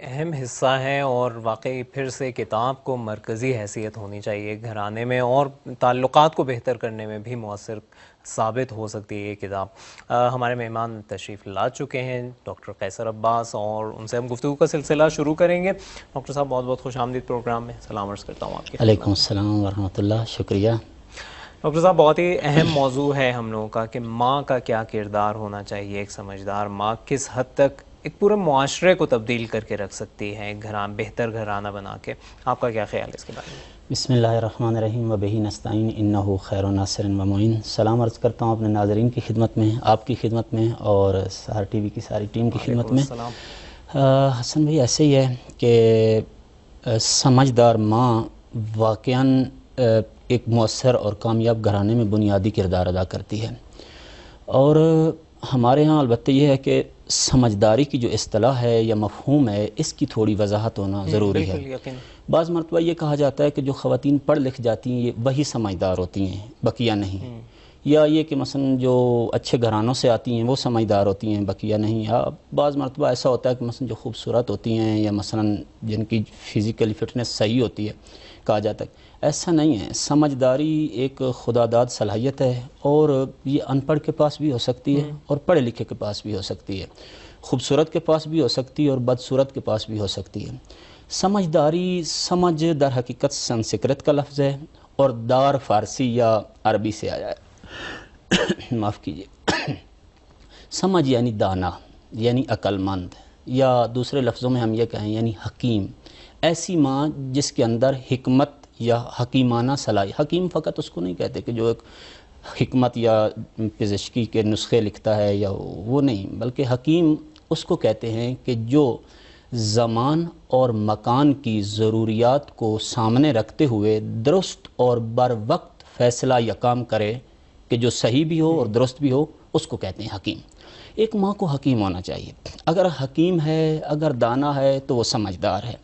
اہم حصہ ہیں اور واقعی پھر سے کتاب کو مرکزی حیثیت ہونی چاہیے گھرانے میں، اور تعلقات کو بہتر کرنے میں بھی مؤثر ثابت ہو سکتی ہے یہ کتاب۔ ہمارے مہمان تشریف لا چکے ہیں ڈاکٹر قیصر عباس، اور ان سے ہم گفتگو کا سلسلہ شروع کریں گے۔ ڈاکٹر صاحب بہت بہت خوش آمدید پروگرام میں، سلام عرض کرتا ہوں آپ کی علیکم خدمت میں۔ السلام ورحمۃ اللہ، شکریہ۔ ڈاکٹر صاحب بہت ہی اہم موضوع ہے ہم لوگوں کا کہ ماں کا کیا کردار ہونا چاہیے، ایک سمجھدار ماں کس حد تک ایک پورے معاشرے کو تبدیل کر کے رکھ سکتی ہے، بہتر گھرانہ بنا کے۔ آپ کا کیا خیال ہے اس کے بارے میں؟ بسم اللہ الرحمن الرحیم وبہ نستعین انہ خیر ناصر و معین۔ سلام عرض کرتا ہوں اپنے ناظرین کی خدمت میں، آپ کی خدمت میں، اور سہار ٹی وی کی ساری ٹیم کی خدمت میں۔ حسن بھائی، ایسے ہی ہے کہ سمجھدار ماں واقعاً ایک مؤثر اور کامیاب گھرانے میں بنیادی کردار ادا کرتی ہے، اور ہمارے ہاں البتہ یہ ہے کہ سمجھداری کی جو اصطلاح ہے یا مفہوم ہے، اس کی تھوڑی وضاحت ہونا ضروری ہے۔ بعض مرتبہ یہ کہا جاتا ہے کہ جو خواتین پڑھ لکھ جاتی ہیں وہی سمجھدار ہوتی ہیں، بقیہ نہیں، یا یہ کہ مثلا جو اچھے گھرانوں سے آتی ہیں وہ سمجھدار ہوتی ہیں، بقیہ نہیں۔ یا بعض مرتبہ ایسا ہوتا ہے کہ مثلا جو خوبصورت ہوتی ہیں یا مثلا جن کی فزیکلی فٹنس صحیح ہوتی ہے، کہا جاتا ہے ایسا نہیں ہے۔ سمجھداری ایک خدا داد صلاحیت ہے، اور یہ ان پڑھ کے پاس بھی ہو سکتی ہے اور پڑھے لکھے کے پاس بھی ہو سکتی ہے، خوبصورت کے پاس بھی ہو سکتی ہے اور بدصورت کے پاس بھی ہو سکتی ہے۔ سمجھداری، سمجھ در حقیقت سنسکرت کا لفظ ہے، اور دار فارسی یا عربی سے آیا ہے۔ معاف کیجیے۔ سمجھ یعنی دانا، یعنی عقل مند، یا دوسرے لفظوں میں ہم یہ کہیں یعنی حکیم۔ ایسی ماں جس کے اندر حکمت یا حکیمانہ صلاحیت، حکیم فقط اس کو نہیں کہتے کہ جو ایک حکمت یا پزشکی کے نسخے لکھتا ہے، یا وہ نہیں، بلکہ حکیم اس کو کہتے ہیں کہ جو زمان اور مکان کی ضروریات کو سامنے رکھتے ہوئے درست اور بر وقت فیصلہ یا کام کرے کہ جو صحیح بھی ہو اور درست بھی ہو، اس کو کہتے ہیں حکیم۔ ایک ماں کو حکیم ہونا چاہیے۔ اگر حکیم ہے، اگر دانا ہے، تو وہ سمجھدار ہے۔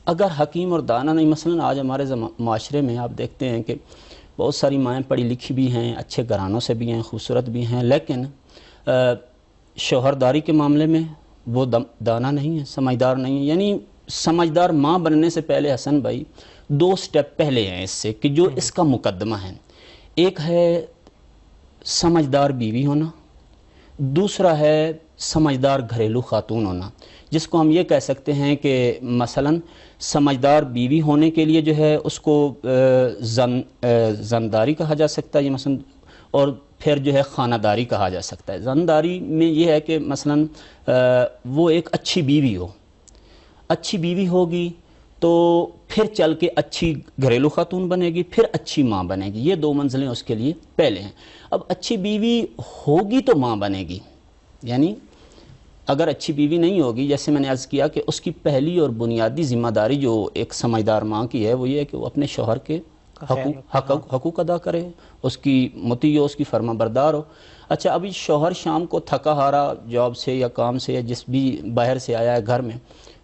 اگر حکیم اور دانا نہیں، مثلا آج ہمارے معاشرے میں آپ دیکھتے ہیں کہ بہت ساری مائیں پڑھی لکھی بھی ہیں، اچھے گھرانوں سے بھی ہیں، خوبصورت بھی ہیں، لیکن شوہرداری کے معاملے میں وہ دانا نہیں ہے، سمجھدار نہیں ہے۔ یعنی سمجھدار ماں بننے سے پہلے حسن بھائی دو سٹیپ پہلے ہیں اس سے، کہ جو اس کا مقدمہ ہے۔ ایک ہے سمجھدار بیوی ہونا، دوسرا ہے سمجھدار گھریلو خاتون ہونا، جس کو ہم یہ کہہ سکتے ہیں کہ مثلا سمجھدار بیوی ہونے کے لیے جو ہے اس کو زنداری کہا جا سکتا ہے، مثلا، اور پھر جو ہے خانہ داری کہا جا سکتا ہے۔ زنداری میں یہ ہے کہ مثلا وہ ایک اچھی بیوی ہو، اچھی بیوی ہوگی تو پھر چل کے اچھی گھریلو خاتون بنے گی، پھر اچھی ماں بنے گی۔ یہ دو منزلیں اس کے لیے پہلے ہیں۔ اب اچھی بیوی ہوگی تو ماں بنے گی، یعنی اگر اچھی بیوی نہیں ہوگی، جیسے میں نے عرض کیا کہ اس کی پہلی اور بنیادی ذمہ داری جو ایک سمجھدار ماں کی ہے وہ یہ ہے کہ وہ اپنے شوہر کے حقوق ادا کرے، اس کی مطیع ہو، اس کی فرما بردار ہو۔ اچھا، ابھی شوہر شام کو تھکا ہارا جاب سے یا کام سے یا جس بھی باہر سے آیا ہے گھر میں،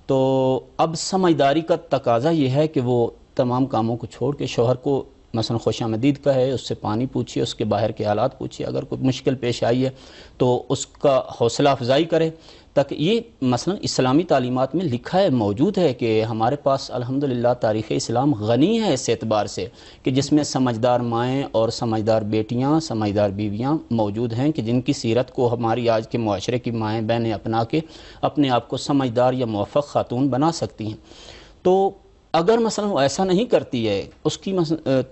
تو اب سمجھداری کا تقاضا یہ ہے کہ وہ تمام کاموں کو چھوڑ کے شوہر کو مثلا خوش آمدید کہے، اس سے پانی پوچھے، اس کے باہر کے حالات پوچھے، اگر کوئی مشکل پیش آئی ہے تو اس کا حوصلہ افزائی کرے، تاکہ یہ مثلا اسلامی تعلیمات میں لکھا ہے، موجود ہے کہ ہمارے پاس الحمدللہ تاریخ اسلام غنی ہے اس اعتبار سے کہ جس میں سمجھدار مائیں اور سمجھدار بیٹیاں، سمجھدار بیویاں موجود ہیں، کہ جن کی سیرت کو ہماری آج کے معاشرے کی مائیں بہنیں اپنا کے اپنے آپ کو سمجھدار یا موفق خاتون بنا سکتی ہیں۔ تو اگر مثلا وہ ایسا نہیں کرتی ہے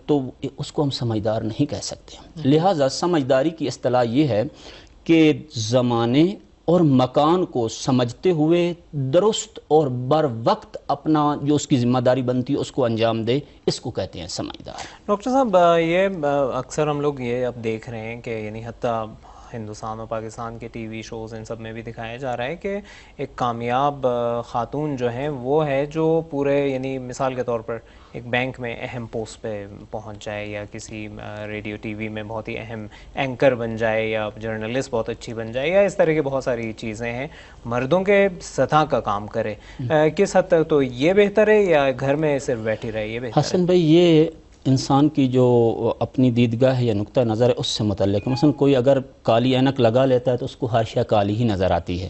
تو اس کو ہم سمجھدار نہیں کہہ سکتے۔ لہٰذا سمجھداری کی اصطلاح یہ ہے کہ زمانے اور مکان کو سمجھتے ہوئے درست اور بر وقت اپنا جو اس کی ذمہ داری بنتی ہے اس کو انجام دے، اس کو کہتے ہیں سمجھدار۔ ڈاکٹر صاحب، یہ اکثر ہم لوگ یہ اب دیکھ رہے ہیں کہ یعنی حتیٰ ہندوستان اور پاکستان کے ٹی وی شوز ان سب میں بھی دکھایا جا رہا ہے کہ ایک کامیاب خاتون جو ہیں وہ ہے جو پورے، یعنی مثال کے طور پر ایک بینک میں اہم پوسٹ پہ پہنچ جائے، یا کسی ریڈیو ٹی وی میں بہت ہی اہم اینکر بن جائے، یا جرنلسٹ بہت اچھی بن جائے، یا اس طرح کی بہت ساری چیزیں ہیں، مردوں کے سطح کا کام کرے۔ کس حد تک تو یہ بہتر ہے، یا گھر میں صرف بیٹھی رہے یہ بہتر ہے؟ حسن بھائی، یہ انسان کی جو اپنی دیدگاہ ہے یا نقطہ نظر ہے اس سے متعلق ہے. مثلا کوئی اگر کالی اینک لگا لیتا ہے تو اس کو ہر شے کالی ہی نظر آتی ہے.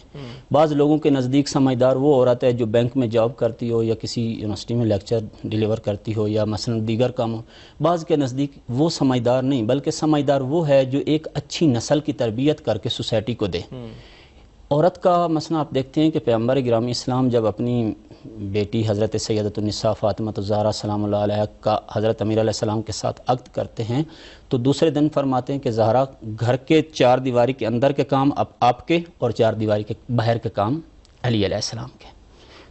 بعض لوگوں کے نزدیک سمجھدار وہ عورت ہے جو بینک میں جاب کرتی ہو یا کسی یونیورسٹی میں لیکچر ڈیلیور کرتی ہو یا مثلا دیگر کام ہو. بعض کے نزدیک وہ سمجھدار نہیں بلکہ سمجھدار وہ ہے جو ایک اچھی نسل کی تربیت کر کے سوسائٹی کو دے. عورت کا مثلا آپ دیکھتے ہیں کہ پیغمبر گرامی اسلام جب اپنی بیٹی حضرت سیدۃ النساء فاطمہ الزہرا سلام اللہ علیہ کا حضرت امیر علیہ السلام کے ساتھ عقد کرتے ہیں تو دوسرے دن فرماتے ہیں کہ زہرا گھر کے چار دیواری کے اندر کے کام آپ کے اور چار دیواری کے باہر کے کام علی علیہ السلام کے.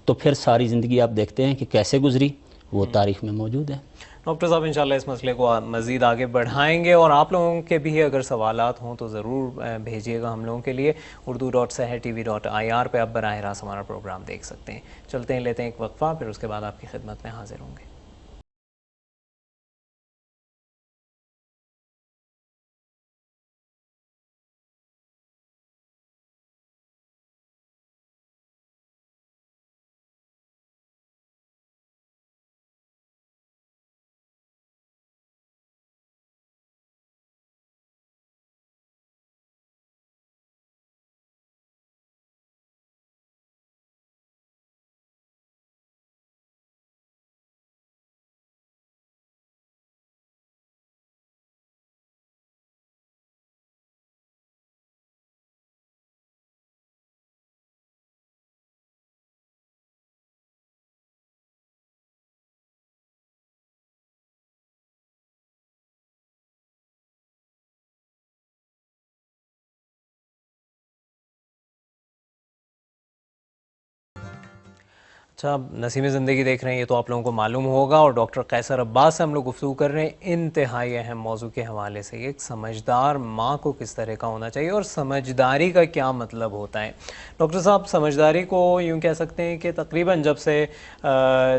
تو پھر ساری زندگی آپ دیکھتے ہیں کہ کیسے گزری وہ تاریخ میں موجود ہے. ڈاکٹر صاحب انشاءاللہ اس مسئلے کو مزید آگے بڑھائیں گے اور آپ لوگوں کے بھی اگر سوالات ہوں تو ضرور بھیجیے گا ہم لوگوں کے لیے. urdu.sehertv.ir پہ آپ براہ راست ہمارا پروگرام دیکھ سکتے ہیں. چلتے ہیں لیتے ہیں ایک وقفہ, پھر اس کے بعد آپ کی خدمت میں حاضر ہوں گے. اچھا, نسیم زندگی دیکھ رہے ہیں, یہ تو آپ لوگوں کو معلوم ہوگا, اور ڈاکٹر قیصر عباس سے ہم لوگ گفتگو کر رہے ہیں انتہائی اہم موضوع کے حوالے سے. ایک سمجھدار ماں کو کس طرح کا ہونا چاہیے اور سمجھداری کا کیا مطلب ہوتا ہے. ڈاکٹر صاحب, سمجھداری کو یوں کہہ سکتے ہیں کہ تقریباً جب سے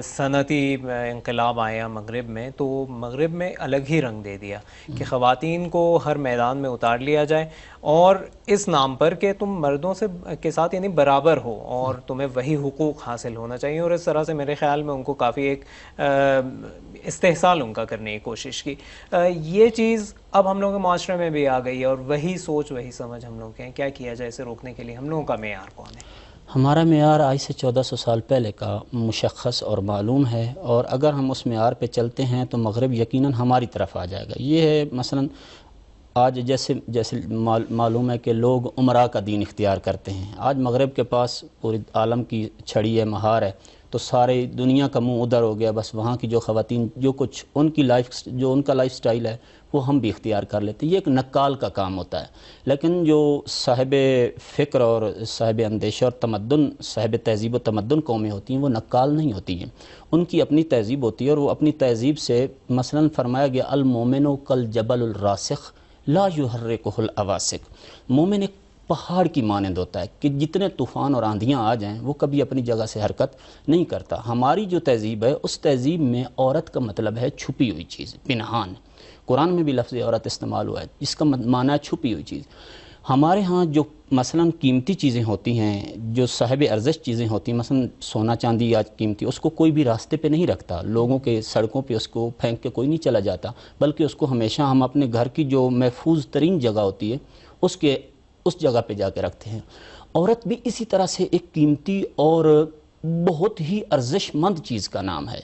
صنعتی انقلاب آیا مغرب میں, تو مغرب میں الگ ہی رنگ دے دیا کہ خواتین کو ہر میدان میں اتار لیا جائے, اور اس نام پر کہ تم مردوں سے کے ساتھ یعنی برابر ہو اور تمہیں وہی حقوق حاصل ہونا چاہیے. اور اس طرح سے میرے خیال میں ان کو کافی ایک استحصال ان کا کرنے کی کوشش کی. یہ چیز اب ہم لوگوں کے معاشرے میں بھی آ گئی ہے, اور وہی سوچ وہی سمجھ ہم لوگ کے ہیں. کیا کیا جائے اسے روکنے کے لیے؟ ہم لوگوں کا معیار کون ہے؟ ہمارا معیار آج سے 1400 سال پہلے کا مشخص اور معلوم ہے, اور اگر ہم اس معیار پہ چلتے ہیں تو مغرب یقیناً ہماری طرف آ جائے گا. یہ ہے مثلاً آج جیسے معلوم ہے کہ لوگ عمرہ کا دین اختیار کرتے ہیں. آج مغرب کے پاس پوری عالم کی چھڑی ہے, مہار ہے, تو سارے دنیا کا منہ ادھر ہو گیا. بس وہاں کی جو خواتین جو کچھ ان کی ان کا لائف سٹائل ہے وہ ہم بھی اختیار کر لیتے ہیں. یہ ایک نقال کا کام ہوتا ہے. لیکن جو صاحب فکر اور صاحب اندیشہ اور تمدن, صاحب تہذیب و تمدن قومیں ہوتی ہیں, وہ نقال نہیں ہوتی ہیں. ان کی اپنی تہذیب ہوتی ہے, اور وہ اپنی تہذیب سے مثلاً فرمایا گیا المومن کالجبل الراسخ لا یحرکہ العواسق. مومن ایک پہاڑ کی مانند ہوتا ہے کہ جتنے طوفان اور آندھیاں آ جائیں وہ کبھی اپنی جگہ سے حرکت نہیں کرتا. ہماری جو تہذیب ہے اس تہذیب میں عورت کا مطلب ہے چھپی ہوئی چیز, پنہان. قرآن میں بھی لفظ عورت استعمال ہوا ہے جس کا معنی ہے چھپی ہوئی چیز. ہمارے ہاں جو مثلاً قیمتی چیزیں ہوتی ہیں, جو صاحب ارزش چیزیں ہوتی ہیں, مثلاً سونا چاندی آج قیمتی, اس کو کوئی بھی راستے پہ نہیں رکھتا. لوگوں کے سڑکوں پہ اس کو پھینک کے کوئی نہیں چلا جاتا, بلکہ اس کو ہمیشہ ہم اپنے گھر کی جو محفوظ ترین جگہ ہوتی ہے اس جگہ پہ جا کے رکھتے ہیں. عورت بھی اسی طرح سے ایک قیمتی اور بہت ہی ارزش مند چیز کا نام ہے,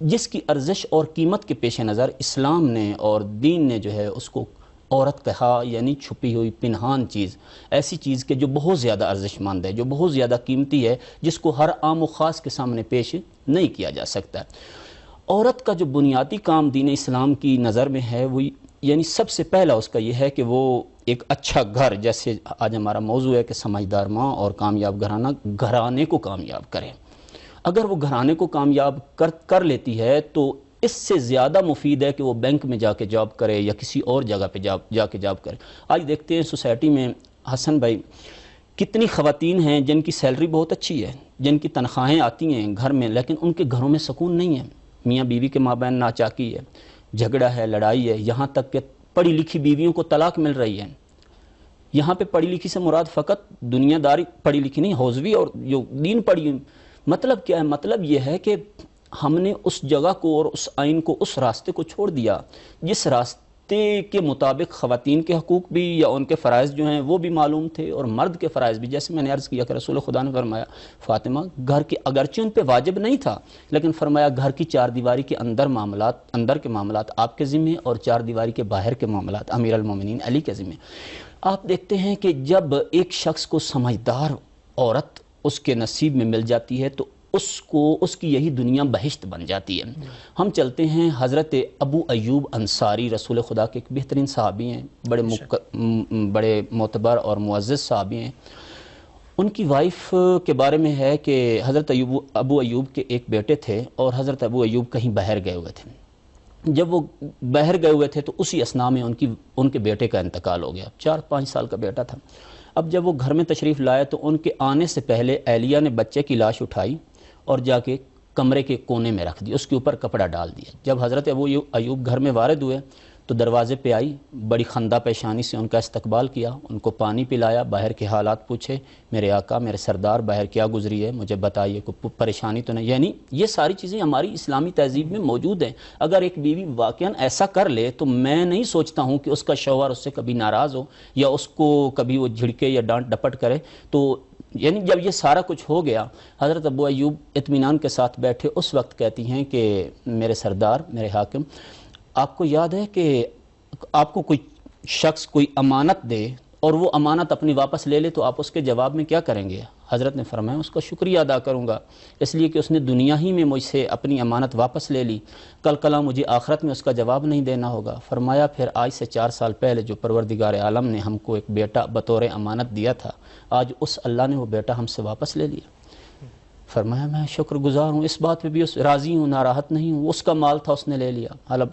جس کی ارزش اور قیمت کے پیش نظر اسلام نے اور دین نے جو ہے اس کو عورت کہا, یعنی چھپی ہوئی پنہان چیز, ایسی چیز کہ جو بہت زیادہ ارزش مند ہے, جو بہت زیادہ قیمتی ہے, جس کو ہر عام و خاص کے سامنے پیش نہیں کیا جا سکتا. عورت کا جو بنیادی کام دین اسلام کی نظر میں ہے وہ یعنی سب سے پہلا اس کا یہ ہے کہ وہ ایک اچھا گھر, جیسے آج ہمارا موضوع ہے کہ سمجھدار ماں اور کامیاب گھرانے کو کامیاب کرے. اگر وہ گھرانے کو کامیاب کر لیتی ہے تو اس سے زیادہ مفید ہے کہ وہ بینک میں جا کے جاب کرے یا کسی اور جگہ پہ جا کے جاب کرے. آج دیکھتے ہیں سوسائٹی میں حسن بھائی کتنی خواتین ہیں جن کی سیلری بہت اچھی ہے, جن کی تنخواہیں آتی ہیں گھر میں, لیکن ان کے گھروں میں سکون نہیں ہے. میاں بیوی کے مابین ناچاکی ہے, جھگڑا ہے, لڑائی ہے, یہاں تک کہ پڑھی لکھی بیویوں کو طلاق مل رہی ہے. یہاں پہ پڑھی لکھی سے مراد فقط دنیا داری پڑھی لکھی نہیں, حوزوی اور جو دین پڑھی. مطلب کیا ہے؟ مطلب یہ ہے کہ ہم نے اس جگہ کو اور اس آئین کو، اس راستے کو چھوڑ دیا جس راستے کے مطابق خواتین کے حقوق بھی یا ان کے فرائض جو ہیں وہ بھی معلوم تھے، اور مرد کے فرائض بھی. جیسے میں نے عرض کیا کہ رسول خدا نے فرمایا فاطمہ گھر کے، اگرچہ ان پہ واجب نہیں تھا لیکن فرمایا گھر کی چار دیواری کے اندر کے معاملات آپ کے ذمہ، اور چار دیواری کے باہر کے معاملات امیر المومنین علی کے ذمہ. آپ دیکھتے ہیں کہ جب ایک شخص کو سمجھدار عورت اس کے نصیب میں مل جاتی ہے تو اس کی یہی دنیا بہشت بن جاتی ہے. ہم چلتے ہیں حضرت ابو ایوب انصاری، رسول خدا کے ایک بہترین صحابی ہیں، بڑے معتبر اور معزز صحابی ہیں. ان کی وائف کے بارے میں ہے کہ حضرت ابو ایوب کے ایک بیٹے تھے، اور حضرت ابو ایوب کہیں باہر گئے ہوئے تھے. جب وہ باہر گئے ہوئے تھے تو اسی اثناء میں ان کے بیٹے کا انتقال ہو گیا. 4-5 سال کا بیٹا تھا. اب جب وہ گھر میں تشریف لائے تو ان کے آنے سے پہلے اہلیہ نے بچے کی لاش اٹھائی اور جا کے کمرے کے کونے میں رکھ دی، اس کے اوپر کپڑا ڈال دیا. جب حضرت ابو ایوب گھر میں وارد ہوئے تو دروازے پہ آئی، بڑی خندہ پیشانی سے ان کا استقبال کیا، ان کو پانی پلایا، باہر کے حالات پوچھے، میرے آقا میرے سردار باہر کیا گزری ہے مجھے بتائیے، کوئی پریشانی تو نہیں. یعنی یہ ساری چیزیں ہماری اسلامی تہذیب میں موجود ہیں. اگر ایک بیوی واقعاً ایسا کر لے تو میں نہیں سوچتا ہوں کہ اس کا شوہر اس سے کبھی ناراض ہو یا اس کو کبھی وہ جھڑکے یا ڈانٹ ڈپٹ کرے. تو یعنی جب یہ سارا کچھ ہو گیا، حضرت ابو ایوب اطمینان کے ساتھ بیٹھے، اس وقت کہتی ہیں کہ میرے سردار میرے حاکم، آپ کو یاد ہے کہ آپ کو کوئی شخص کوئی امانت دے اور وہ امانت اپنی واپس لے لے تو آپ اس کے جواب میں کیا کریں گے؟ حضرت نے فرمایا اس کا شکریہ ادا کروں گا، اس لیے کہ اس نے دنیا ہی میں مجھ سے اپنی امانت واپس لے لی، کل کلا مجھے آخرت میں اس کا جواب نہیں دینا ہوگا. فرمایا پھر آج سے 4 سال پہلے جو پروردگار عالم نے ہم کو ایک بیٹا بطور امانت دیا تھا، آج اس اللہ نے وہ بیٹا ہم سے واپس لے لیا. فرمایا میں شکر گزار ہوں، اس بات پہ بھی راضی ہوں، ناراحت نہیں ہوں. اس کا مال تھا اس نے لے لیا. حالا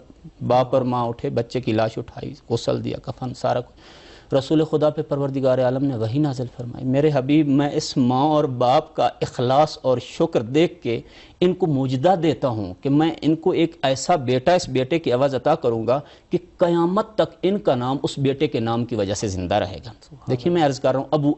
باپ اور ماں اٹھے، بچے کی لاش اٹھائی، غسل دیا، کفن سارا کچھ. رسول خدا پہ پروردگار عالم نے وحی نازل فرمائی، میرے حبیب میں اس ماں اور باپ کا اخلاص اور شکر دیکھ کے ان کو مجدہ دیتا ہوں کہ میں ان کو ایک ایسا بیٹا اس بیٹے کی عوض عطا کروں گا کہ قیامت تک ان کا نام اس بیٹے کے نام کی وجہ سے زندہ رہے گا. دیکھیے میں عرض کر رہا ہوں ابو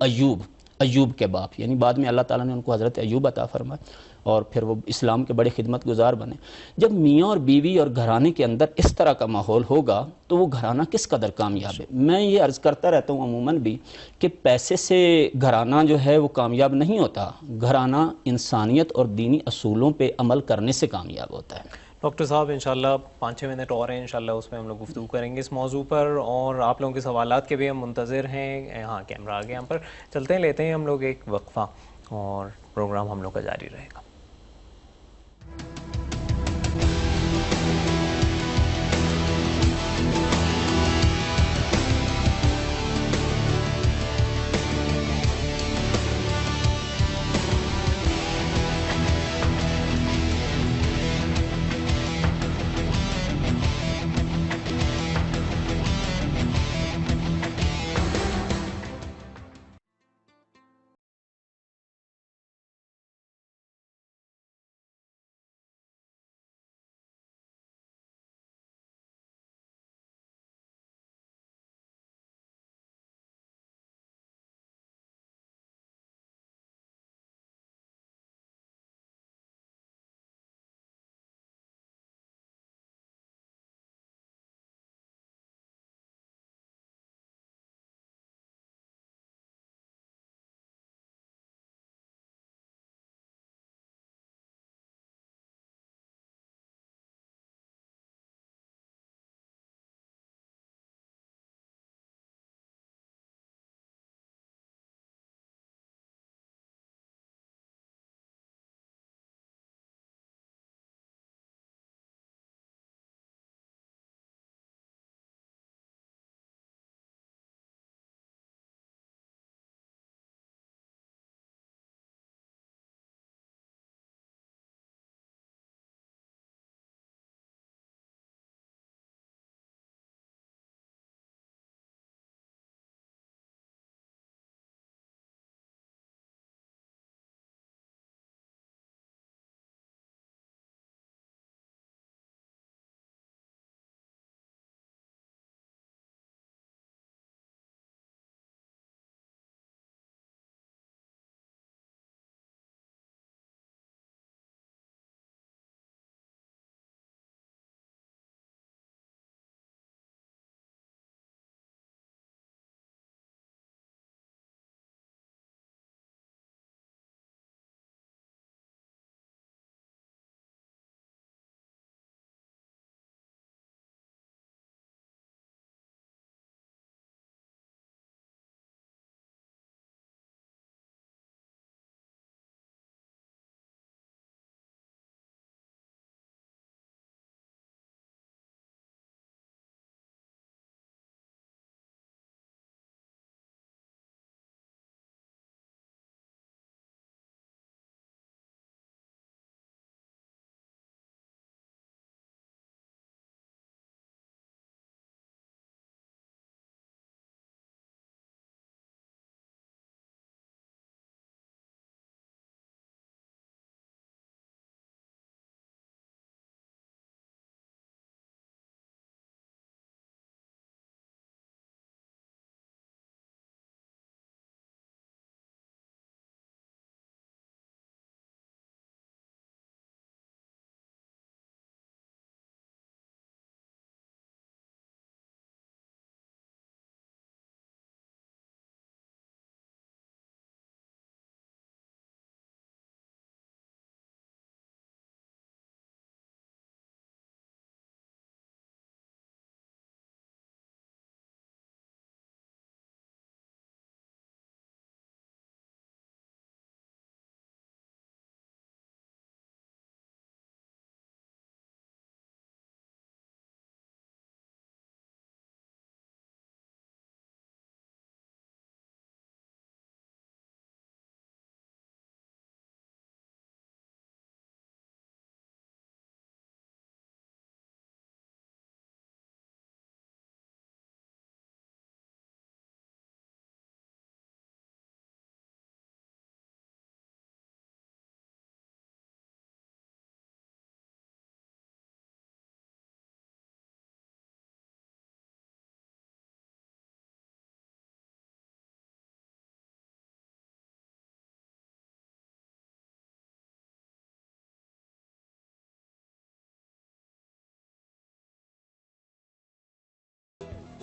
ایوب کے باپ، یعنی بعد میں اللہ تعالیٰ نے ان کو حضرت ایوب عطا فرمایا اور پھر وہ اسلام کے بڑے خدمت گزار بنے. جب میاں اور بیوی اور گھرانے کے اندر اس طرح کا ماحول ہوگا تو وہ گھرانہ کس قدر کامیاب ہے. میں یہ عرض کرتا رہتا ہوں عموماً بھی کہ پیسے سے گھرانہ جو ہے وہ کامیاب نہیں ہوتا، گھرانہ انسانیت اور دینی اصولوں پہ عمل کرنے سے کامیاب ہوتا ہے. ڈاکٹر صاحب انشاءاللہ 5-6 منٹ اور ہیں، انشاءاللہ اس میں ہم لوگ گفتگو کریں گے اس موضوع پر، اور آپ لوگوں کے سوالات کے بھی ہم منتظر ہیں. ہاں کیمرہ آگے ہم پر چلتے ہیں، لیتے ہیں ہم لوگ ایک وقفہ اور پروگرام ہم لوگ کا جاری رہے گا.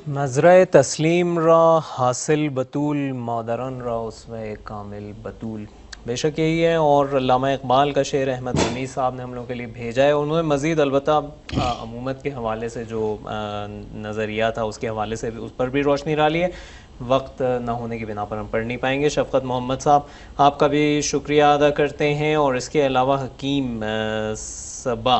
مزرعہ تسلیم را حاصل بطول مادران را اسوہ کامل بطول، بے شک یہی ہے۔ اور علامہ اقبال کا شعر احمد نعیمی صاحب نے ہم لوگوں کے لیے بھیجا ہے، اور انہوں نے مزید البتہ عمومت کے حوالے سے جو نظریہ تھا اس کے حوالے سے بھی اس پر بھی روشنی ڈالی ہے، وقت نہ ہونے کی بنا پر ہم پڑھ نہیں پائیں گے۔ شفقت محمد صاحب آپ کا بھی شکریہ ادا کرتے ہیں، اور اس کے علاوہ حکیم صبا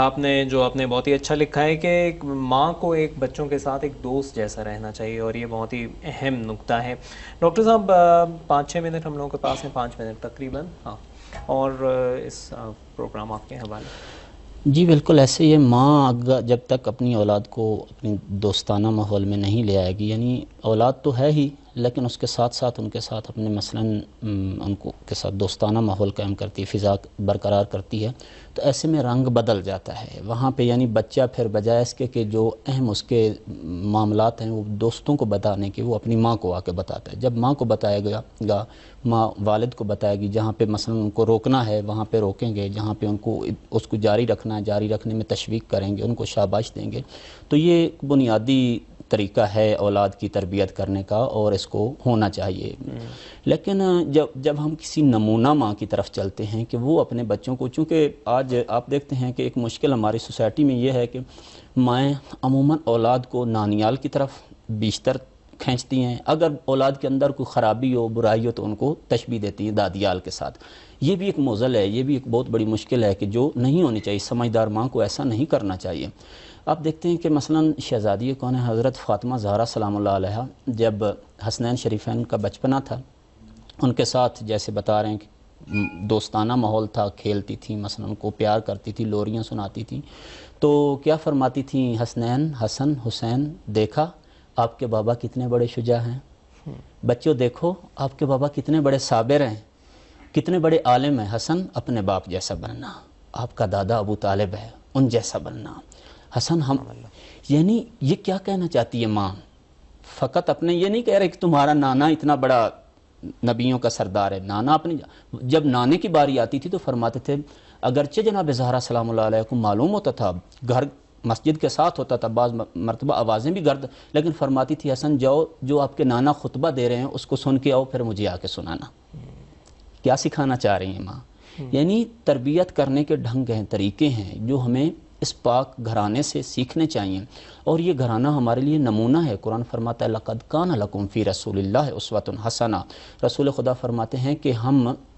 آپ نے جو آپ نے بہت ہی اچھا لکھا ہے کہ ایک ماں کو ایک بچوں کے ساتھ ایک دوست جیسا رہنا چاہیے، اور یہ بہت ہی اہم نکتہ ہے۔ ڈاکٹر صاحب 5-6 منٹ ہم لوگوں کے پاس ہیں، 5 منٹ تقریباً، ہاں، اور اس پروگرام آپ کے حوالے۔ جی بالکل ایسے ہی ہے، ماں جب تک اپنی اولاد کو اپنی دوستانہ ماحول میں نہیں لے آئے گی، یعنی اولاد تو ہے ہی لیکن اس کے ساتھ ساتھ ان کے ساتھ اپنے مثلاً ان کو کے ساتھ دوستانہ ماحول قائم کرتی ہے، فضا برقرار کرتی ہے، تو ایسے میں رنگ بدل جاتا ہے وہاں پہ، یعنی بچہ پھر بجائے اس کے کہ جو اہم اس کے معاملات ہیں وہ دوستوں کو بتانے کے، وہ اپنی ماں کو آ کے بتاتا ہے۔ جب ماں کو بتایا گا، ماں والد کو بتائے گی، جہاں پہ مثلاً ان کو روکنا ہے وہاں پہ روکیں گے، جہاں پہ ان کو اس کو جاری رکھنا ہے جاری رکھنے میں تشویق کریں گے، ان کو شاباش دیں گے۔ تو یہ بنیادی طریقہ ہے اولاد کی تربیت کرنے کا، اور اس کو ہونا چاہیے۔ لیکن جب ہم کسی نمونہ ماں کی طرف چلتے ہیں کہ وہ اپنے بچوں کو، چونکہ آج آپ دیکھتے ہیں کہ ایک مشکل ہماری سوسائٹی میں یہ ہے کہ مائیں عموماً اولاد کو نانیال کی طرف بیشتر کھینچتی ہیں، اگر اولاد کے اندر کوئی خرابی ہو برائی ہو تو ان کو تشبیہ دیتی ہیں دادیال کے ساتھ۔ یہ بھی ایک معضل ہے، یہ بھی ایک بہت بڑی مشکل ہے کہ جو نہیں ہونی چاہیے، سمجھدار ماں کو ایسا نہیں کرنا چاہیے۔ آپ دیکھتے ہیں کہ مثلاً شہزادی کون ہے حضرت فاطمہ زہرا سلام اللہ علیہ، جب حسنین شریفین کا بچپنا تھا، ان کے ساتھ جیسے بتا رہے ہیں کہ دوستانہ ماحول تھا، کھیلتی تھیں، مثلاً ان کو پیار کرتی تھی، لوریاں سناتی تھیں، تو کیا فرماتی تھیں حسنین، حسن، حسین، دیکھا آپ کے بابا کتنے بڑے شجاع ہیں، بچوں دیکھو آپ کے بابا کتنے بڑے صابر ہیں، کتنے بڑے عالم ہیں، حسن اپنے باپ جیسا بننا، آپ کا دادا ابو طالب ہے ان جیسا بننا، حسن ہم، یعنی یہ کیا کہنا چاہتی ہے ماں؟ فقط اپنے یہ نہیں کہہ رہے کہ تمہارا نانا اتنا بڑا نبیوں کا سردار ہے، نانا اپنی، جب نانے کی باری آتی تھی تو فرماتے تھے اگرچہ جناب زہرا سلام اللہ علیہ کو معلوم ہوتا تھا، گھر مسجد کے ساتھ ہوتا تھا، بعض مرتبہ آوازیں بھی گرد، لیکن فرماتی تھی حسن جاؤ جو آپ کے نانا خطبہ دے رہے ہیں اس کو سن کے آؤ، پھر مجھے آ کے سنانا۔ کیا سکھانا چاہ رہی ہیں ماں؟ یعنی تربیت کرنے کے ڈھنگ ہیں، طریقے ہیں جو ہمیں اس پاک گھرانے سے سیکھنے چاہیے، اور یہ گھرانہ ہمارے لیے نمونہ ہے۔ قرآن فرماتا ہے لَقَدْ كَانَ لَكُمْ فِي رَسُولِ اللَّهِ أُسْوَةٌ حَسَنَةٌ، رسول خدا فرماتے ہیں کہ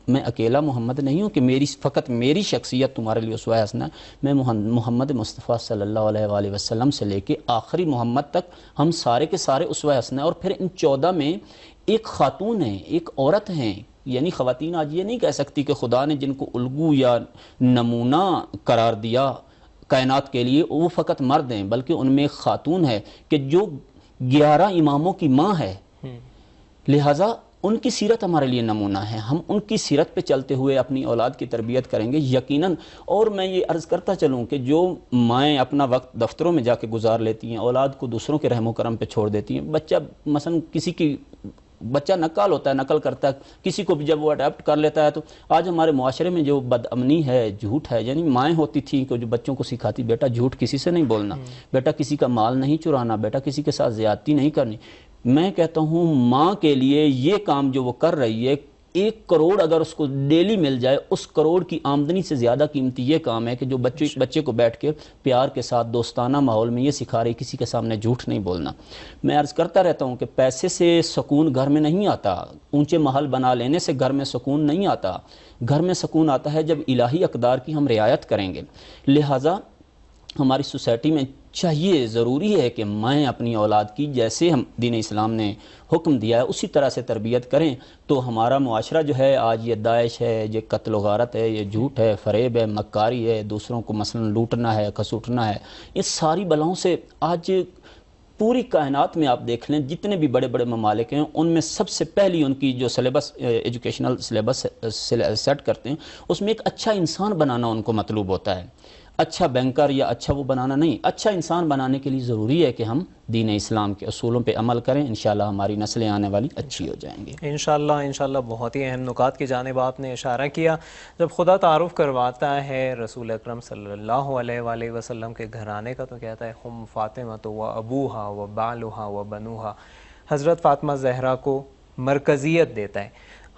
میں اکیلا محمد نہیں ہوں کہ فقط میری شخصیت تمہارے لیے اسوہ حسنہ، میں محمد مصطفیٰ صلی اللہ علیہ وآلہ وسلم سے لے کے آخری محمد تک ہم سارے کے سارے اسوہ حسنہ ہیں، اور پھر ان 14 میں ایک خاتون ہیں، ایک عورت ہیں، یعنی خواتین آج یہ نہیں کہہ سکتی کہ خدا نے جن کو الگو یا نمونہ قرار دیا کائنات کے لیے وہ فقط مرد ہیں، بلکہ ان میں ایک خاتون ہے کہ جو 11 اماموں کی ماں ہے، لہٰذا ان کی سیرت ہمارے لیے نمونہ ہے۔ ہم ان کی سیرت پہ چلتے ہوئے اپنی اولاد کی تربیت کریں گے یقیناً۔ اور میں یہ عرض کرتا چلوں کہ جو مائیں اپنا وقت دفتروں میں جا کے گزار لیتی ہیں، اولاد کو دوسروں کے رحم و کرم پہ چھوڑ دیتی ہیں، بچہ مثلا کسی کی بچہ نقل ہوتا ہے، نقل کرتا ہے، کسی کو بھی جب وہ اڈاپٹ کر لیتا ہے، تو آج ہمارے معاشرے میں جو بدامنی ہے، جھوٹ ہے، یعنی مائیں ہوتی تھیں کہ جو بچوں کو سکھاتی بیٹا جھوٹ کسی سے نہیں بولنا، بیٹا کسی کا مال نہیں چرانا، بیٹا کسی کے ساتھ زیادتی نہیں کرنی۔ میں کہتا ہوں ماں کے لیے یہ کام جو وہ کر رہی ہے، 1 کروڑ اگر اس کو ڈیلی مل جائے، اس کروڑ کی آمدنی سے زیادہ قیمتی یہ کام ہے کہ جو بچے کو بیٹھ کے پیار کے ساتھ دوستانہ ماحول میں یہ سکھا رہی کسی کے سامنے جھوٹ نہیں بولنا۔ میں عرض کرتا رہتا ہوں کہ پیسے سے سکون گھر میں نہیں آتا، اونچے محل بنا لینے سے گھر میں سکون نہیں آتا، گھر میں سکون آتا ہے جب الہی اقدار کی ہم رعایت کریں گے۔ لہٰذا ہماری سوسائٹی میں چاہیے، ضروری ہے کہ میں اپنی اولاد کی جیسے ہم دین اسلام نے حکم دیا ہے اسی طرح سے تربیت کریں، تو ہمارا معاشرہ جو ہے آج یہ داعش ہے، یہ قتل و غارت ہے، یہ جھوٹ ہے، فریب ہے، مکاری ہے، دوسروں کو مثلا لوٹنا ہے، کسوٹنا ہے، اس ساری بلاؤں سے آج پوری کائنات میں آپ دیکھ لیں جتنے بھی بڑے بڑے ممالک ہیں، ان میں سب سے پہلی ان کی جو سلیبس ایجوکیشنل سلیبس سیٹ کرتے ہیں، اس میں ایک اچھا انسان بنانا ان کو مطلوب ہوتا ہے۔ اچھا بینکر یا اچھا وہ بنانا نہیں، اچھا انسان بنانے کے لیے ضروری ہے کہ ہم دین اسلام کے اصولوں پہ عمل کریں، انشاءاللہ ہماری نسلیں آنے والی اچھی ہو جائیں گی انشاءاللہ بہت ہی اہم نکات کی جانب آپ نے اشارہ کیا. جب خدا تعارف کرواتا ہے رسول اکرم صلی اللہ علیہ وآلہ وسلم کے گھرانے کا تو کہتا ہے ہم فاطمہ و ابوہا و بالوہا و بنوہا، حضرت فاطمہ زہرا کو مرکزیت دیتا ہے.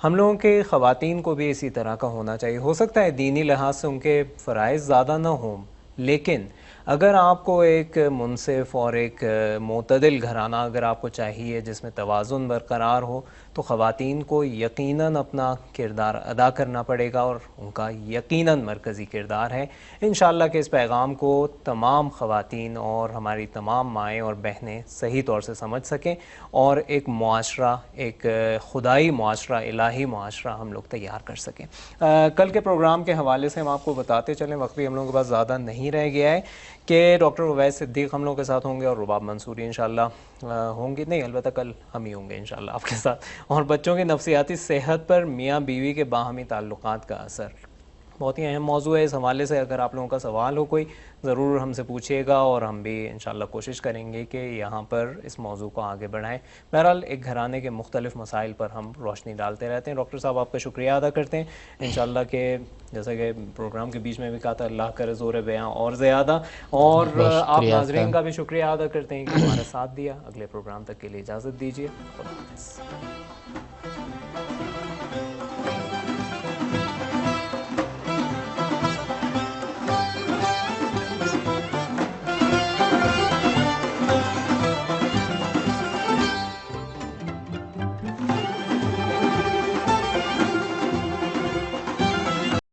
ہم لوگوں کے خواتین کو بھی اسی طرح کا ہونا چاہیے. ہو سکتا ہے دینی لحاظ سے ان کے فرائض زیادہ نہ ہوں، لیکن اگر آپ کو ایک منصف اور ایک معتدل گھرانہ اگر آپ کو چاہیے جس میں توازن برقرار ہو، تو خواتین کو یقیناً اپنا کردار ادا کرنا پڑے گا، اور ان کا یقیناً مرکزی کردار ہے. انشاءاللہ کہ اس پیغام کو تمام خواتین اور ہماری تمام مائیں اور بہنیں صحیح طور سے سمجھ سکیں، اور ایک معاشرہ، ایک خدائی معاشرہ، الہی معاشرہ ہم لوگ تیار کر سکیں. کل کے پروگرام کے حوالے سے ہم آپ کو بتاتے چلیں، وقت بھی ہم لوگوں کے پاس زیادہ نہیں رہ گیا ہے، کہ ڈاکٹر اویس صدیق ہم لوگوں کے ساتھ ہوں گے اور رباب منصوری انشاءاللہ ہوں گے. نہیں، البتہ کل ہم ہی ہوں گے انشاءاللہ آپ کے ساتھ. اور بچوں کی نفسیاتی صحت پر میاں بیوی کے باہمی تعلقات کا اثر، بہت ہی اہم موضوع ہے. اس حوالے سے اگر آپ لوگوں کا سوال ہو کوئی، ضرور ہم سے پوچھیے گا، اور ہم بھی انشاءاللہ کوشش کریں گے کہ یہاں پر اس موضوع کو آگے بڑھائیں. بہرحال ایک گھرانے کے مختلف مسائل پر ہم روشنی ڈالتے رہتے ہیں. ڈاکٹر صاحب آپ کا شکریہ ادا کرتے ہیں انشاءاللہ کہ جیسا کہ پروگرام کے بیچ میں بھی کہا تھا، اللہ کرے زور بیاں اور زیادہ. اور بہت آپ شکریہ ناظرین کا بھی شکریہ ادا کرتے ہیں کہ ہمارا ساتھ دیا. اگلے پروگرام تک کے لیے اجازت دیجیے. خدا حافظ.